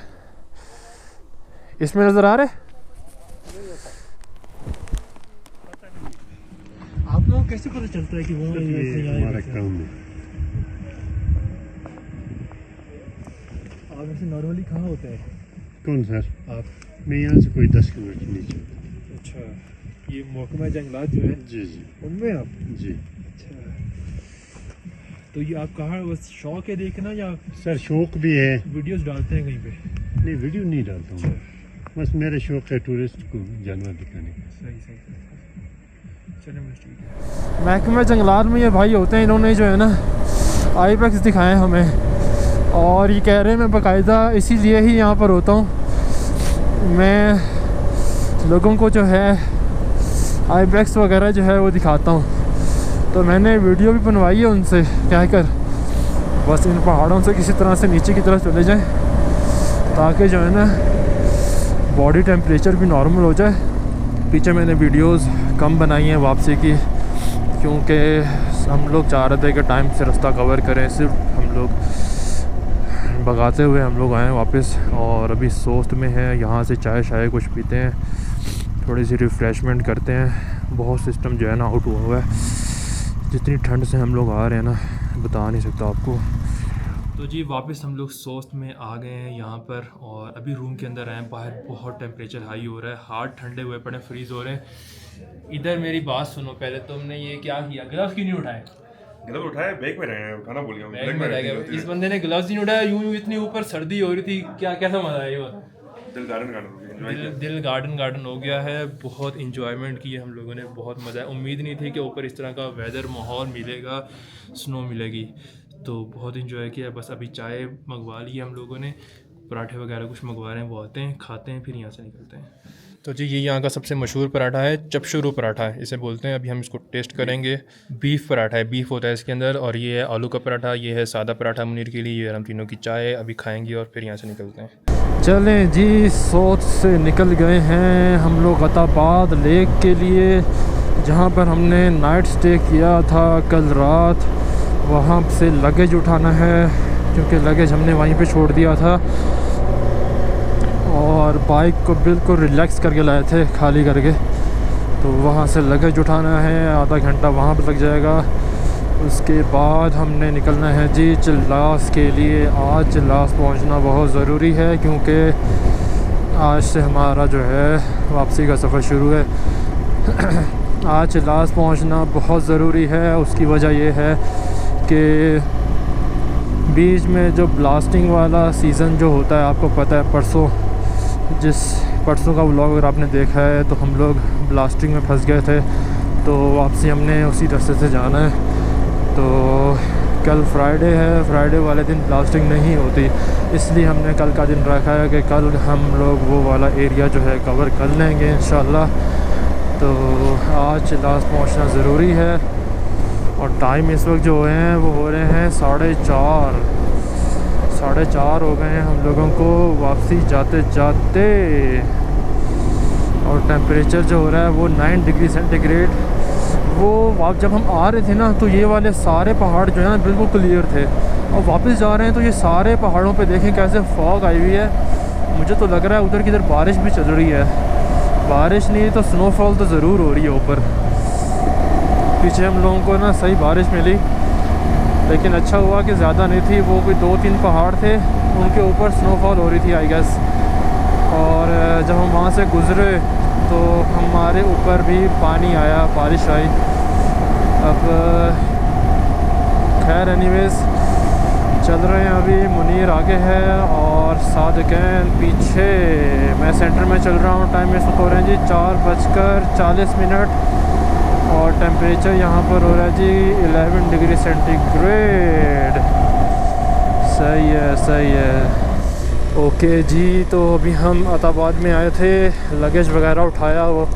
इसमें नज़र आ रहे। आप लोगों को कैसे पता चलता है कि वो हमारा ग्राउंड है? आप ऐसे नॉर्मली कहाँ होते हैं? कौन सर? आप? मैं यहाँ से कोई 10 किलोमीटर नीचे। अच्छा, ये महकमा जंगलात जो है जी जी उनमें आप? जी। अच्छा, तो ये आप कहाँ, बस शौक है देखना या सर शौक भी है? वीडियोस डालते हैं कहीं पे? नहीं, वीडियो नहीं डालता हूँ, बस मेरा शौक है टूरिस्ट को जानवर दिखाने का। सही सही, चलिए ठीक है। महकमा जंगलात में ये भाई होते हैं, इन्होंने जो है ना आईबैक्स दिखाए हमें और ये कह रहे हैं मैं बाकायदा इसीलिए ही यहाँ पर होता हूँ, मैं लोगों को जो है आईबैक्स वगैरह जो है वो दिखाता हूँ। तो मैंने वीडियो भी बनवाई है उनसे कहकर, बस इन पहाड़ों से किसी तरह से नीचे की तरफ चले जाएं ताकि जो है ना बॉडी टेम्परेचर भी नॉर्मल हो जाए। पीछे मैंने वीडियोस कम बनाई हैं वापसी की, क्योंकि हम लोग चाह रहे थे कि टाइम से रास्ता कवर करें, सिर्फ हम लोग भगाते हुए हम लोग आए वापस। और अभी सोस्त में है, यहाँ से चाय शाय कुछ पीते हैं, थोड़ी सी रिफ़्रेशमेंट करते हैं। बहुत सिस्टम जो है ना आउट हुआ है, जितनी ठंड से हम लोग आ रहे हैं ना बता नहीं सकता आपको। तो जी वापस हम लोग सोस्त में आ गए हैं यहाँ पर, और अभी रूम के अंदर आए हैं। बाहर बहुत टेम्परेचर हाई हो रहा है, हाथ ठंडे हुए पड़े, फ्रीज़ हो रहे हैं। इधर मेरी बात सुनो, पहले तुमने ये क्या किया, ग्लव्स क्यों नहीं उठाए? ग्लव्स उठाए, बैग में रहे, खाना भूल गया, बैग में रह गया। इस बंदे ने ग्लव्स नहीं उठाया, यूं इतनी ऊपर सर्दी हो रही थी, क्या कैसा मजा है? ये दिल गार्डन हो गया है। बहुत इंजॉयमेंट की है हम लोगों ने, बहुत मज़ा है। उम्मीद नहीं थी कि ऊपर इस तरह का वेदर माहौल मिलेगा, स्नो मिलेगी, तो बहुत इंजॉय किया। बस अभी चाय मंगवा ली है हम लोगों ने, पराठे वगैरह कुछ मंगवा रहे हैं, वो आते हैं खाते हैं फिर यहाँ से निकलते हैं। तो जी ये यहाँ का सबसे मशहूर पराठा है, चपशुरू पराठा है इसे बोलते हैं। अभी हम इसको टेस्ट करेंगे। बीफ पराठा है, बीफ होता है इसके अंदर, और ये है आलू का पराठा, ये है सादा पराठा मुनीर के लिए। ये हम तीनों की चाय अभी खाएंगे और फिर यहाँ से निकलते हैं। चलें जी, सोच से निकल गए हैं हम लोग गताबाद लेक के लिए, जहाँ पर हमने नाइट स्टे किया था कल रात। वहाँ से लगेज उठाना है, क्योंकि लगेज हमने वहीं पे छोड़ दिया था, और बाइक को बिल्कुल रिलैक्स करके लाए थे खाली करके। तो वहाँ से लगेज उठाना है, आधा घंटा वहाँ पर लग जाएगा। उसके बाद हमने निकलना है जी चिल्लास के लिए। आज चिल्लास पहुँचना बहुत ज़रूरी है, क्योंकि आज से हमारा जो है वापसी का सफ़र शुरू है। आज चिल्लास पहुँचना बहुत ज़रूरी है। उसकी वजह यह है कि बीच में जो ब्लास्टिंग वाला सीज़न जो होता है, आपको पता है परसों का व्लॉग अगर आपने देखा है, तो हम लोग ब्लास्टिंग में फंस गए थे, तो वापसी हमने उसी रास्ते से जाना है। तो कल फ्राइडे है, फ्राइडे वाले दिन ब्लास्टिंग नहीं होती, इसलिए हमने कल का दिन रखा है कि कल हम लोग वो वाला एरिया जो है कवर कर लेंगे इंशाल्लाह। तो आज चिल्लास पहुंचना ज़रूरी है, और टाइम इस वक्त जो हैं वो हो रहे हैं 4:30 हो गए हैं हम लोगों को वापसी जाते जाते। और टेम्परेचर जो हो रहा है वो 9 डिग्री सेंटीग्रेड। वो जब हम आ रहे थे ना, तो ये वाले सारे पहाड़ जो है ना बिल्कुल क्लियर थे। और वापस जा रहे हैं तो ये सारे पहाड़ों पे देखें कैसे फॉग आई हुई है। मुझे तो लग रहा है उधर की इधर बारिश भी चल रही है। बारिश नहीं तो स्नोफॉल तो ज़रूर हो रही है ऊपर। पीछे हम लोगों को ना सही बारिश मिली, लेकिन अच्छा हुआ कि ज़्यादा नहीं थी। वो कोई 2-3 पहाड़ थे, उनके ऊपर स्नोफॉल हो रही थी आई गेस। और जब हम वहाँ से गुज़रे तो हमारे ऊपर भी पानी आया, बारिश आई। अब खैर एनीवेज़ चल रहे हैं। अभी मुनीर आगे है और सादिकैन पीछे। मैं सेंटर में चल रहा हूँ। टाइम इस वक्त हो रहा है जी 4:40 और टेम्परेचर यहाँ पर हो रहा है जी 11 डिग्री सेंटीग्रेड। सही है, सही है। ओके जी, तो अभी हम अताबाद में आए थे, लगेज वगैरह उठाया वो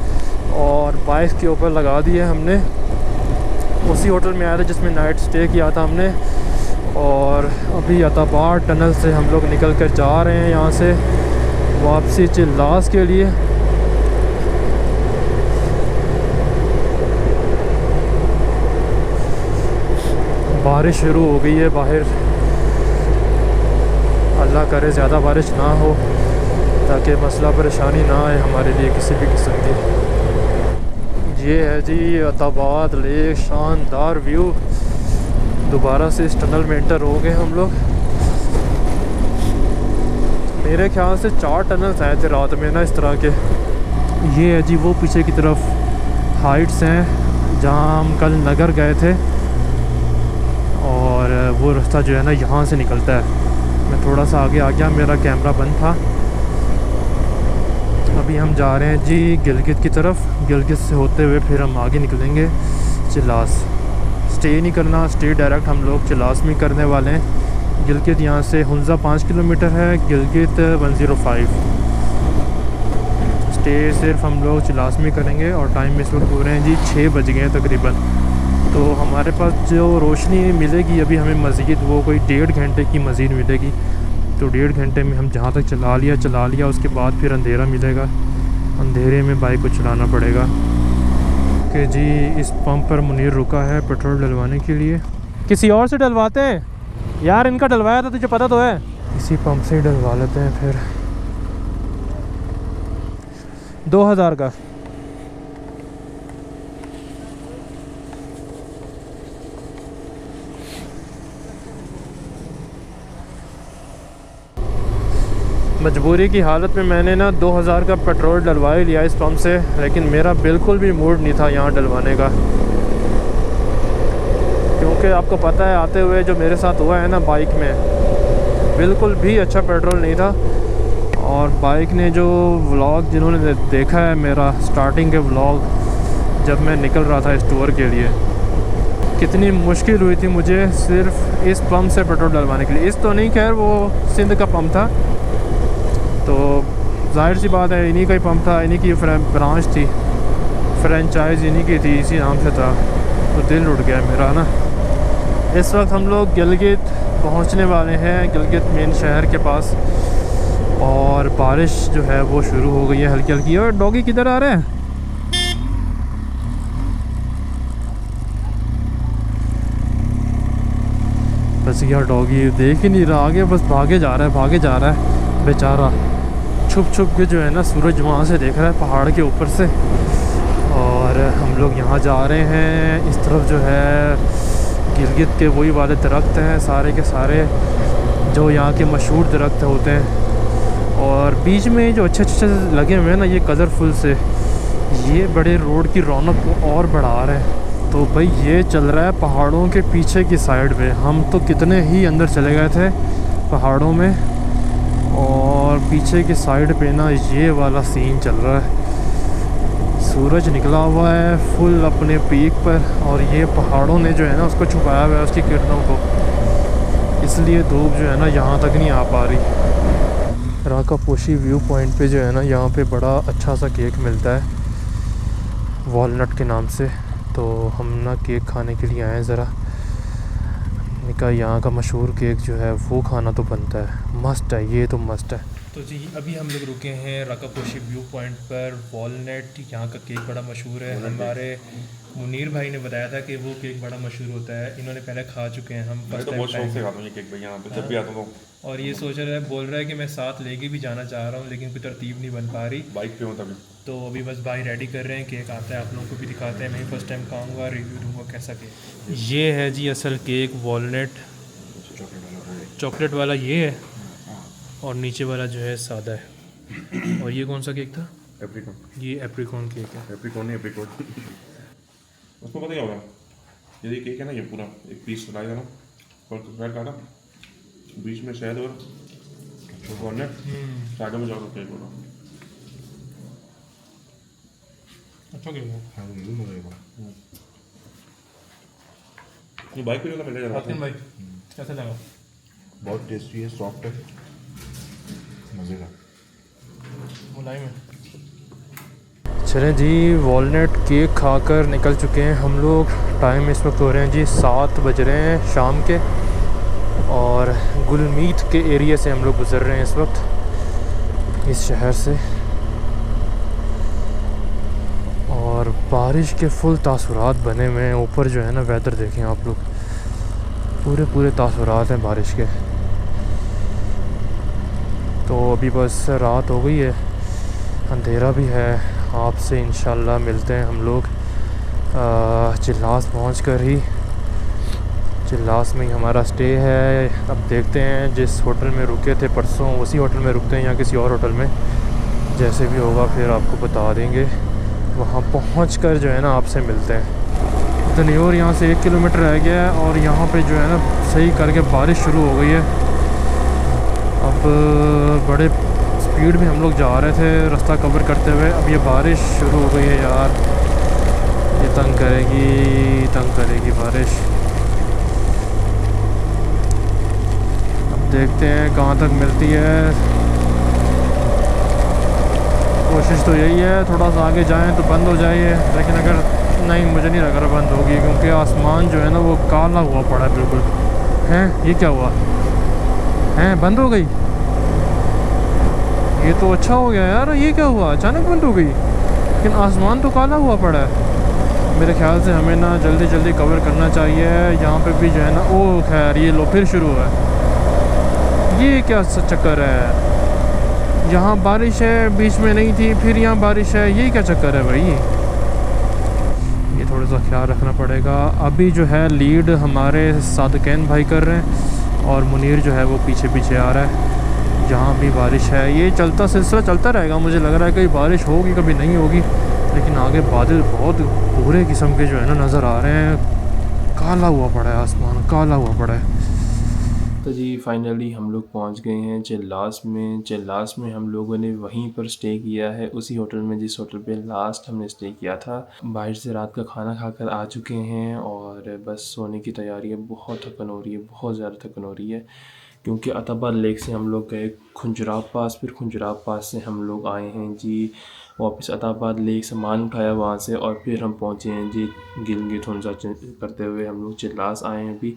और बाइक के ऊपर लगा दिए हमने। उसी होटल में आए थे जिसमें नाइट स्टे किया था हमने। और अभी अताबाद टनल से हम लोग निकल कर जा रहे हैं यहाँ से वापसी चिल्लास के लिए। बारिश शुरू हो गई है बाहर। अल्लाह करे ज़्यादा बारिश ना हो ताकि मसला परेशानी ना आए हमारे लिए किसी भी किस्म की। ये है जी अताबाद लेक, शानदार व्यू। दोबारा से इस टनल में एंटर हो गए हम लोग। मेरे ख्याल से 4 टनल्स आए थे रात में ना इस तरह के। ये है जी वो पीछे की तरफ हाइट्स हैं जहाँ हम कल नगर गए थे, और वो रास्ता जो है ना यहाँ से निकलता है। मैं थोड़ा सा आगे आ गया, मेरा कैमरा बंद था। अभी हम जा रहे हैं जी गिलगित की तरफ। गिलगित से होते हुए फिर हम आगे निकलेंगे चिल्लास। स्टे नहीं करना, स्टे डायरेक्ट हम लोग चिल्लास में करने वाले हैं। गिलगित यहाँ से हुंजा 5 किलोमीटर है, गिलगित 105। स्टे सिर्फ हम लोग चिल्लास में करेंगे। और टाइम इस वक्त हो रहे हैं जी 6 बज गए हैं तकरीबन। तो हमारे पास जो रोशनी मिलेगी अभी हमें मज़ीद, वो कोई 1.5 घंटे की मज़ीद मिलेगी। तो 1.5 घंटे में हम जहाँ तक चला लिया, उसके बाद फिर अंधेरा मिलेगा। अंधेरे में बाइक को चलाना पड़ेगा। कि जी इस पंप पर मुनीर रुका है पेट्रोल डलवाने के लिए। किसी और से डलवाते हैं यार, इनका डलवाया था तुझे पता तो है। इसी पंप से ही डलवा लेते हैं फिर। 2000 का। मजबूरी की हालत में मैंने ना 2000 का पेट्रोल डलवा ही लिया इस पंप से, लेकिन मेरा बिल्कुल भी मूड नहीं था यहाँ डलवाने का। क्योंकि आपको पता है आते हुए जो मेरे साथ हुआ है ना बाइक में, बिल्कुल भी अच्छा पेट्रोल नहीं था। और बाइक ने जो व्लॉग जिन्होंने देखा है मेरा स्टार्टिंग के व्लॉग, जब मैं निकल रहा था इस टूर के लिए, कितनी मुश्किल हुई थी मुझे सिर्फ इस पंप से पेट्रोल डलवाने के लिए। इस तो नहीं, खैर वो सिंध का पंप था, तो जाहिर सी बात है इन्हीं का ही पंप था, इन्हीं की ब्रांच थी, फ्रेंचाइज इन्हीं की थी, इसी नाम से था। तो दिल उठ गया मेरा ना। इस वक्त हम लोग गिलगित पहुंचने वाले हैं, गिलगित मेन शहर के पास। और बारिश जो है वो शुरू हो गई है हल्की हल्की। और डॉगी किधर आ रहे हैं? बस यार डॉगी देख ही नहीं रहा आगे, बस भागे जा रहा है बेचारा। छुप छुप के जो है ना सूरज वहाँ से देख रहा है पहाड़ के ऊपर से। और हम लोग यहाँ जा रहे हैं। इस तरफ जो है गिलगित के वही वाले दरख्त हैं सारे के सारे जो यहाँ के मशहूर दरख्त होते हैं। और बीच में जो अच्छे अच्छे लगे हुए हैं ना ये कलरफुल से, ये बड़े रोड की रौनक को और बढ़ा रहे हैं। तो भाई ये चल रहा है पहाड़ों के पीछे की साइड पे। हम तो कितने ही अंदर चले गए थे पहाड़ों में, और पीछे की साइड पे ना ये वाला सीन चल रहा है। सूरज निकला हुआ है फुल अपने पीक पर, और ये पहाड़ों ने जो है ना उसको छुपाया हुआ है उसकी किरणों को, इसलिए धूप जो है ना यहाँ तक नहीं आ पा रही। राकापोशी व्यू पॉइंट पे जो है ना यहाँ पे बड़ा अच्छा सा केक मिलता है वॉलनट के नाम से। तो हम ना केक खाने के लिए आए ज़रा। निका यहाँ का मशहूर केक जो है वो खाना तो बनता है, मस्त है, ये तो मस्त है। तो जी अभी हम लोग रुके हैं रकापोशी व्यू पॉइंट पर। वॉलनट यहाँ का केक बड़ा मशहूर है। हमारे मुनीर भाई ने बताया था कि वो केक बड़ा मशहूर होता है। इन्होंने पहले खा चुके हैं, हम मैं फर्स्ट तो टाइम बहुत शौक से खाएंगे। खाता हूँ ये केक भाई, यहाँ पे जब भी आता हूँ तो और ये सोच रहा है, बोल रहा है कि मैं साथ लेके भी जाना चाह रहा हूँ, लेकिन कोई तरतीब नहीं बन पा रही। बाइक पे हूँ तभी। तो अभी बस भाई रेडी कर रहे हैं, केक आता है आप लोगों को भी दिखाते हैं। मैं फर्स्ट टाइम खाऊंगा, रिव्यू दूंगा कैसा केक। ये है जी असल केक, वॉलनट चॉकलेट वाला ये है, और नीचे वाला जो है सादा है। और ये कौन सा केक था? एप्रिकॉन। ये एप्रिकॉन केक है। एप्रिकॉन नहीं एप्रिकॉन। उसको पता क्या होगा, यदि केक है ना, ये पूरा एक पीस लाएगा ना और फ्राइड का ना, बीच में शहद और वॉलनट, साइडों में जाओ केक होगा। अच्छा केक है। ये बाइक पे जो था पहले जा आतिन भाई कैसा लगा? बहुत टेस्टी है, सॉफ्ट है, मज़े का। मुलायम है। चलें जी, वॉलनट केक खाकर निकल चुके हैं हम लोग। टाइम इस वक्त हो रहे हैं जी 7 बज रहे हैं शाम के, और गुलमीत के एरिया से हम लोग गुज़र रहे हैं इस वक्त, इस शहर से। और बारिश के फुल तासुरात बने हुए हैं। ऊपर जो है ना वेदर देखें आप लोग, पूरे तासुरात हैं बारिश के। तो अभी बस रात हो गई है, अंधेरा भी है। आपसे इंशाल्लाह मिलते हैं हम लोग चिल्लास पहुँच कर ही। चिल्लास में ही हमारा स्टे है। अब देखते हैं, जिस होटल में रुके थे परसों उसी होटल में रुकते हैं या किसी और होटल में, जैसे भी होगा फिर आपको बता देंगे। वहाँ पहुँच कर जो है ना आपसे मिलते हैं। दनियोर यहाँ से 1 किलोमीटर रह गया है, और यहाँ पे जो है ना सही करके बारिश शुरू हो गई है। अब बड़े स्पीड में हम लोग जा रहे थे रास्ता कवर करते हुए, अब ये बारिश शुरू हो गई है यार। ये तंग करेगी बारिश। अब देखते हैं कहाँ तक मिलती है। कोशिश तो यही है थोड़ा सा आगे जाएं तो बंद हो जाए, लेकिन अगर नहीं, मुझे नहीं लग रहा बंद होगी, क्योंकि आसमान जो है ना वो काला हुआ पड़ा है बिल्कुल। हैं, ये क्या हुआ? हैं, बंद हो गई? ये तो अच्छा हो गया यार। ये क्या हुआ, अचानक बंद हो गई? लेकिन आसमान तो काला हुआ पड़ा है। मेरे ख्याल से हमें ना जल्दी कवर करना चाहिए। यहाँ पे भी जो है ना, ओ खैर ये लो फिर शुरू हुआ है। ये क्या चक्कर है? यहाँ बारिश है, बीच में नहीं थी, फिर यहाँ बारिश है। ये क्या चक्कर है भाई? ये थोड़ा सा ख्याल रखना पड़ेगा। अभी जो है लीड हमारे सादकैन भाई कर रहे हैं, और मुनीर जो है वो पीछे आ रहा है। जहाँ भी बारिश है, ये सिलसिला चलता रहेगा। मुझे लग रहा है कभी बारिश होगी कभी नहीं होगी, लेकिन आगे बादल बहुत बुरे किस्म के जो है ना नज़र आ रहे हैं। काला हुआ पड़ा है आसमान, काला हुआ पड़ा है। तो जी फाइनली हम लोग पहुंच गए हैं चिल्लास में। चिल्लास में हम लोगों ने वहीं पर स्टे किया है, उसी होटल में जिस होटल पे लास्ट हमने स्टे किया था। बाहर से रात का खाना खाकर आ चुके हैं, और बस सोने की तैयारी है। बहुत थकन हो रही है, बहुत ज़्यादा थकन हो रही है, क्योंकि अताबाद लेक से हम लोग गए खुंजराब पास, फिर खुंजराब पास से हम लोग आए हैं जी वापस अताबाद लेक, सामान उठाया वहाँ से, और फिर हम पहुँचे हैं जी गिलगित हुंजा करते हुए हम लोग चिल्लास आए हैं अभी।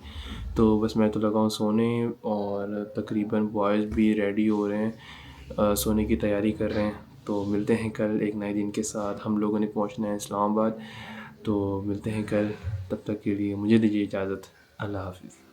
तो बस मैं तो लगा हूँ सोने, और तकरीबन बॉयज़ भी रेडी हो रहे हैं, सोने की तैयारी कर रहे हैं। तो मिलते हैं कल एक नए दिन के साथ। हम लोगों ने पहुँचना है इस्लामाबाद, तो मिलते हैं कल। तब तक के लिए मुझे दीजिए इजाज़त। अल्लाह हाफ़िज़।